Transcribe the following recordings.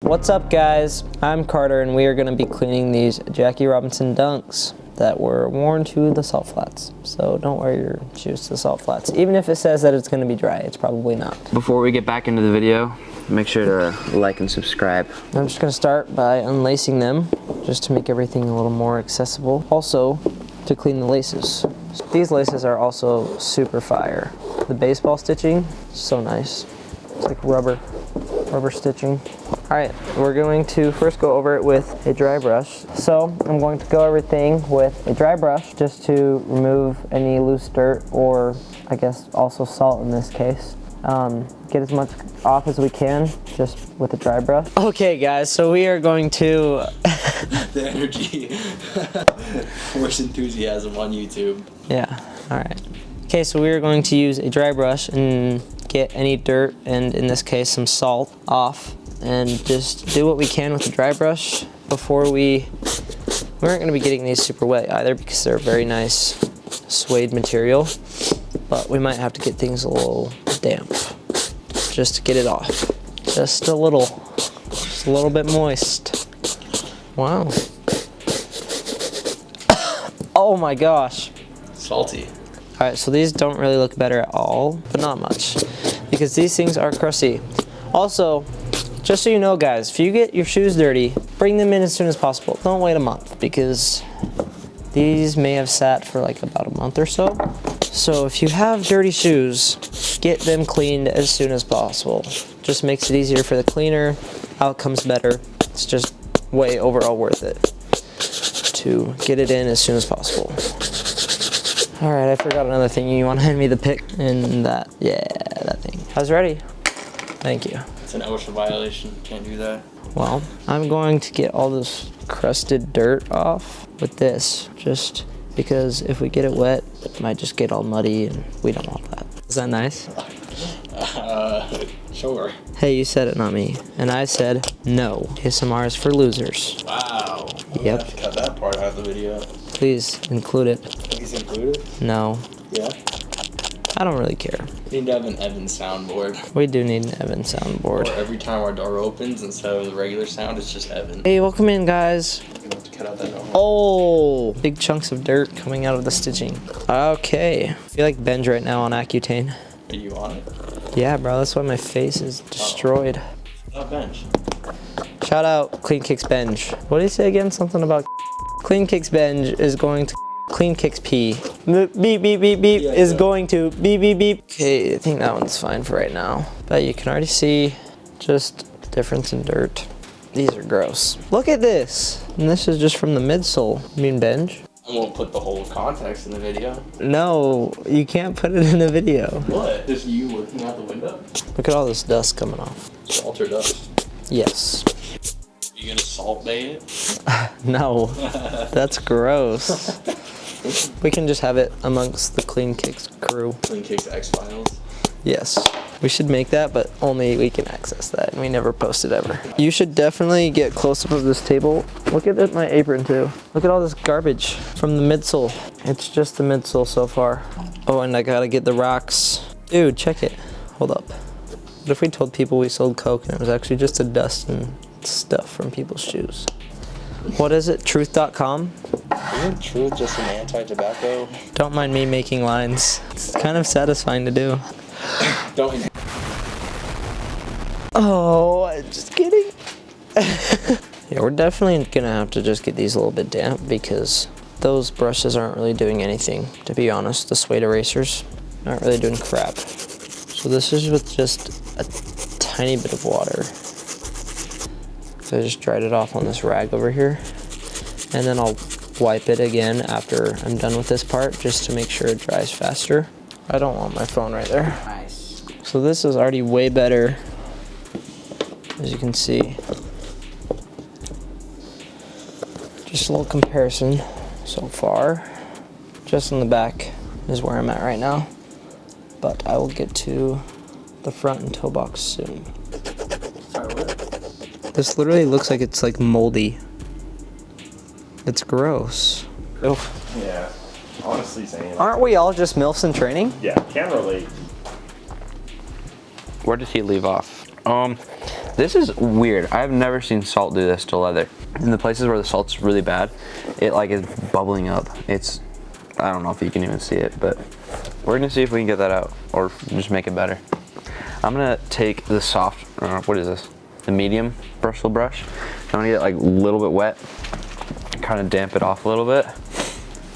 What's up guys, I'm Carter and we are going to be cleaning these Jackie Robinson Dunks that were worn to the salt flats. So don't wear your shoes to the salt flats. Even if it says that it's going to be dry, it's probably not. Before we get back into the video, make sure to like and subscribe. I'm just going to start by unlacing them just to make everything a little more accessible. Also, to clean the laces. These laces are also super fire. The baseball stitching, so nice. It's like rubber stitching. Alright, we're going to first go over it with a dry brush. So I'm going to go everything with a dry brush just to remove any loose dirt, or I guess also salt in this case. Get as much off as we can just with a dry brush. Okay guys, so we are going to... The energy. Force enthusiasm on YouTube. Yeah, alright. Okay, so we are going to use a dry brush and get any dirt, and in this case some salt, off. And just do what we can with the dry brush before we aren't going to be getting these super wet either because they're very nice suede material, but we might have to get things a little damp just to get it off. Just a little bit moist. Wow. Oh my gosh. Salty. Alright, so these don't really look better at all, but not much, because these things are crusty. Also, just so you know guys, if you get your shoes dirty, bring them in as soon as possible. Don't wait a month, because these may have sat for like about a month or so. So if you have dirty shoes, get them cleaned as soon as possible. Just makes it easier for the cleaner, outcomes better. It's just way overall worth it to get it in as soon as possible. Alright, I forgot another thing. You want to hand me the pick and that? Yeah, that thing. I was ready. Thank you. It's an OSHA violation. Can't do that. Well, I'm going to get all this crusted dirt off with this, just because if we get it wet, it might just get all muddy and we don't want that. Is that nice? Sure. Hey, you said it, not me. And I said no. ASMR is for losers. Wow. Yep. Have to cut that part out of the video. Please include it. Please include it? No. Yeah. I don't really care. We need to have an Evan soundboard. We do need an Evan soundboard. Or every time our door opens, instead of the regular sound, it's just Evan. Hey, welcome in, guys. You're gonna have to cut out that normal. Oh, big chunks of dirt coming out of the stitching. Okay. I feel like Benj right now on Accutane. Are you on it? Yeah, bro, that's why my face is destroyed. Bench. Shout out CleanKIX Benj. What did he say again? Something about CleanKIX Benj is going to CleanKIX P. Beep, beep, beep, beep, Yeah, is going to beep, beep, beep. Okay, I think that one's fine for right now. But you can already see just the difference in dirt. These are gross. Look at this. And this is just from the midsole. You mean Benj? I won't put the whole context in the video. No, you can't put it in the video. What? Just you looking out the window? Look at all this dust coming off. Salt or dust? Yes. You gonna salt bay it? No, that's gross. We can just have it amongst the CleanKIX crew. CleanKIX X-Files. Yes, we should make that, but only we can access that, and we never post it ever. You should definitely get close-up of this table. Look at my apron too. Look at all this garbage from the midsole. It's just the midsole so far. Oh, and I gotta get the rocks. Dude, check it. Hold up. What if we told people we sold coke and it was actually just the dust and stuff from people's shoes? What is it? Truth.com? Isn't truth just an anti-tobacco? Don't mind me making lines. It's kind of satisfying to do. Don't. Oh, just kidding. Yeah, we're definitely gonna have to just get these a little bit damp because those brushes aren't really doing anything, to be honest. The suede erasers aren't really doing crap. So this is with just a tiny bit of water. So I just dried it off on this rag over here. And then I'll wipe it again after I'm done with this part just to make sure it dries faster. I don't want my phone right there. Nice. So this is already way better, as you can see. Just a little comparison so far. Just in the back is where I'm at right now. But I will get to the front and toe box soon. This literally looks like it's like moldy. It's gross. Oh. Yeah, honestly saying. Aren't we all just MILFs in training? Yeah, can't relate. Where did he leave off? This is weird. I've never seen salt do this to leather. In the places where the salt's really bad, it like is bubbling up. It's, I don't know if you can even see it, but we're gonna see if we can get that out or just make it better. I'm gonna take the soft, what is this? The medium bristle brush. I'm gonna get like a little bit wet, kind of damp it off a little bit.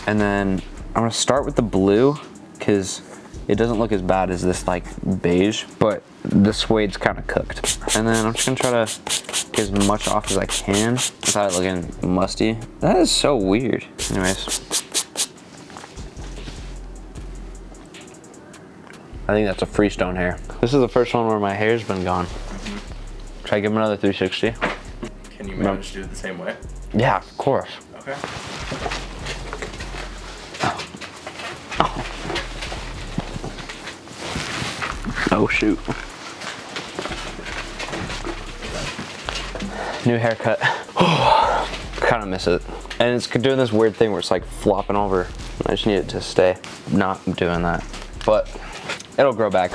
And then I'm gonna start with the blue because it doesn't look as bad as this like beige, but the suede's kind of cooked. And then I'm just gonna try to get as much off as I can without it looking musty. That is so weird. Anyways. I think that's a freestone hair. This is the first one where my hair's been gone. Try to give him another 360. Can you manage to do it the same way? Yeah, of course. Okay. Oh shoot. New haircut. Kind of miss it. And it's doing this weird thing where it's like flopping over. I just need it to stay. Not doing that. But it'll grow back.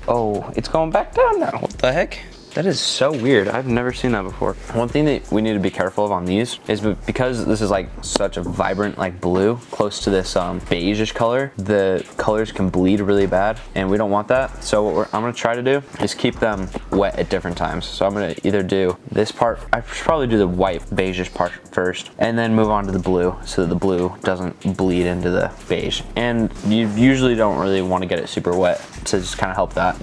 Oh, it's going back down now. What the heck? That is so weird. I've never seen that before. One thing that we need to be careful of on these is because this is like such a vibrant like blue close to this beige-ish color, the colors can bleed really bad and we don't want that. So what I'm gonna try to do is keep them wet at different times. So I'm gonna either do this part, I should probably do the white beige-ish part first and then move on to the blue so that the blue doesn't bleed into the beige. And you usually don't really want to get it super wet to just kind of help that.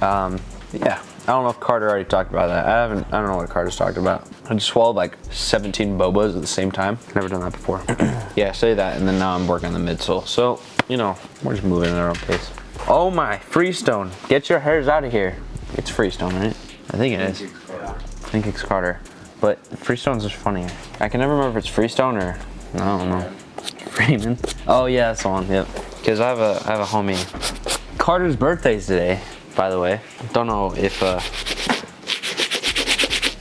Yeah. I don't know if Carter already talked about that. I don't know what Carter's talked about. I just swallowed like 17 bobas at the same time. Never done that before. Yeah, say that, and then now I'm working on the midsole. So, you know, we're just moving at our own pace. Oh my, Freestone. Get your hairs out of here. It's Freestone, right? I think it is. CleanKIX Carter. But Freestone's just funnier. I can never remember if it's Freestone or, I don't know. Freeman. Oh yeah, that's the one, yep. Because I have a homie. Carter's birthday's today. By the way, don't know if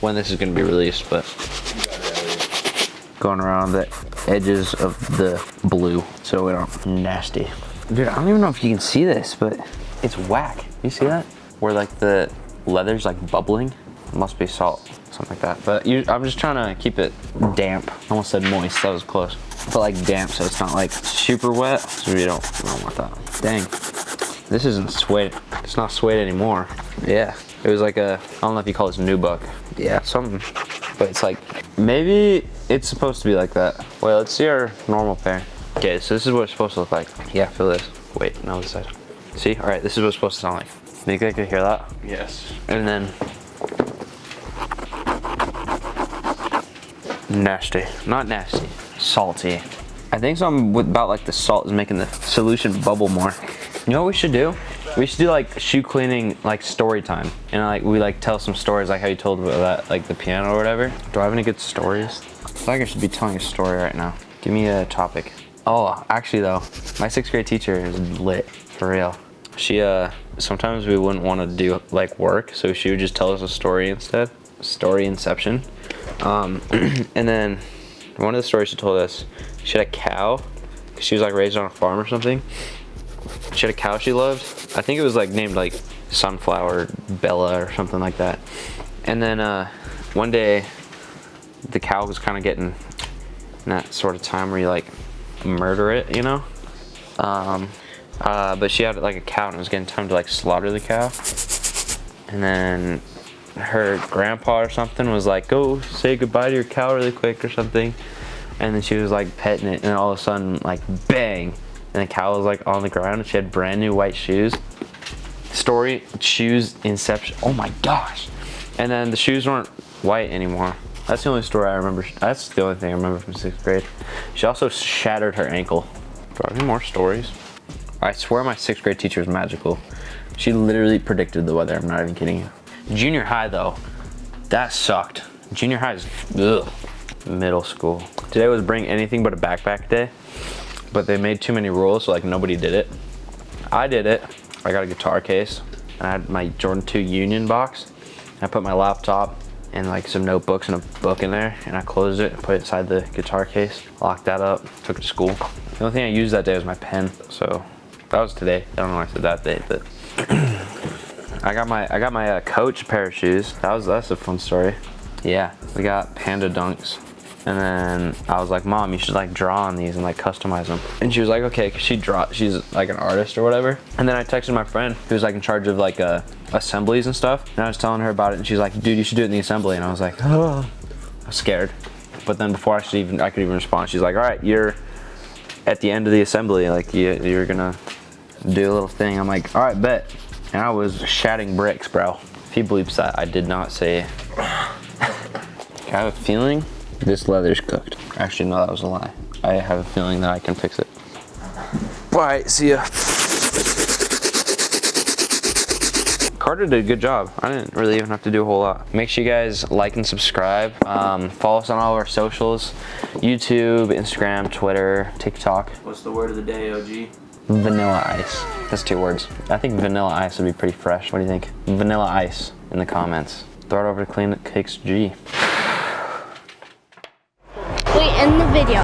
when this is going to be released, but going around the edges of the blue so we don't nasty. Dude, I don't even know if you can see this, but it's whack. You see that? Where like the leather's like bubbling. It must be salt, something like that. But I'm just trying to keep it damp. I almost said moist, that was close. But like damp, so it's not like super wet. So we don't want that. Dang. This isn't suede. It's not suede anymore. Yeah, it was like a, I don't know if you call this nubuck. Yeah, something. But it's like, maybe it's supposed to be like that. Wait, let's see our normal pair. Okay, so this is what it's supposed to look like. Yeah, feel this. Wait, no, this side. See? All right, this is what it's supposed to sound like. Think I could hear that? Yes. And then, nasty. Not nasty, salty. I think something about like the salt is making the solution bubble more. You know what we should do? We should do like shoe cleaning like story time. And like we like tell some stories like how you told about that, like the piano or whatever. Do I have any good stories? I feel like I should be telling a story right now. Give me a topic. Oh, actually though, my 6th grade teacher is lit, for real. She, sometimes we wouldn't want to do like work, so she would just tell us a story instead. Story inception. And then one of the stories she told us, she had a cow. She was like raised on a farm or something. She had a cow she loved. I think it was like named like Sunflower Bella or something like that. And then one day the cow was kind of getting in that sort of time where you like murder it, you know? But she had like a cow and it was getting time to like slaughter the cow. And then her grandpa or something was like, go say goodbye to your cow really quick or something. And then she was like petting it and all of a sudden like bang. And the cow was like on the ground and she had brand new white shoes. Story, shoes, inception, oh my gosh. And then the shoes weren't white anymore. That's the only story I remember. That's the only thing I remember from 6th grade. She also shattered her ankle. Do I have any more stories? I swear my 6th grade teacher was magical. She literally predicted the weather, I'm not even kidding you. Junior high though, that sucked. Junior high is, ugh. Middle school. Today was bring anything but a backpack day. But they made too many rules, so like nobody did it. I did it. I got a guitar case. And I had my Jordan 2 Union box. I put my laptop and like some notebooks and a book in there. And I closed it and put it inside the guitar case. Locked that up, took it to school. The only thing I used that day was my pen. So that was today. I don't know why I said that day, but. I got my Coach pair of shoes. That's a fun story. Yeah, we got Panda Dunks. And then I was like, Mom, you should like draw on these and like customize them. And she was like, okay, cause she's like an artist or whatever. And then I texted my friend who was like in charge of like assemblies and stuff. And I was telling her about it and she's like, dude, you should do it in the assembly. And I was like, oh, I was scared. But then before I could even respond, she's like, all right, you're at the end of the assembly. Like you're gonna do a little thing. I'm like, all right, bet. And I was shatting bricks, bro. If he believes that, I did not say. I have a feeling this leather's cooked. Actually, no, that was a lie. I have a feeling that I can fix it. Bye, see ya. Carter did a good job. I didn't really even have to do a whole lot. Make sure you guys like and subscribe. Follow us on all of our socials. YouTube, Instagram, Twitter, TikTok. What's the word of the day, OG? Vanilla ice. That's 2 words. I think vanilla ice would be pretty fresh. What do you think? Vanilla ice in the comments. Throw it over to CleanKIX G. Wait, end the video.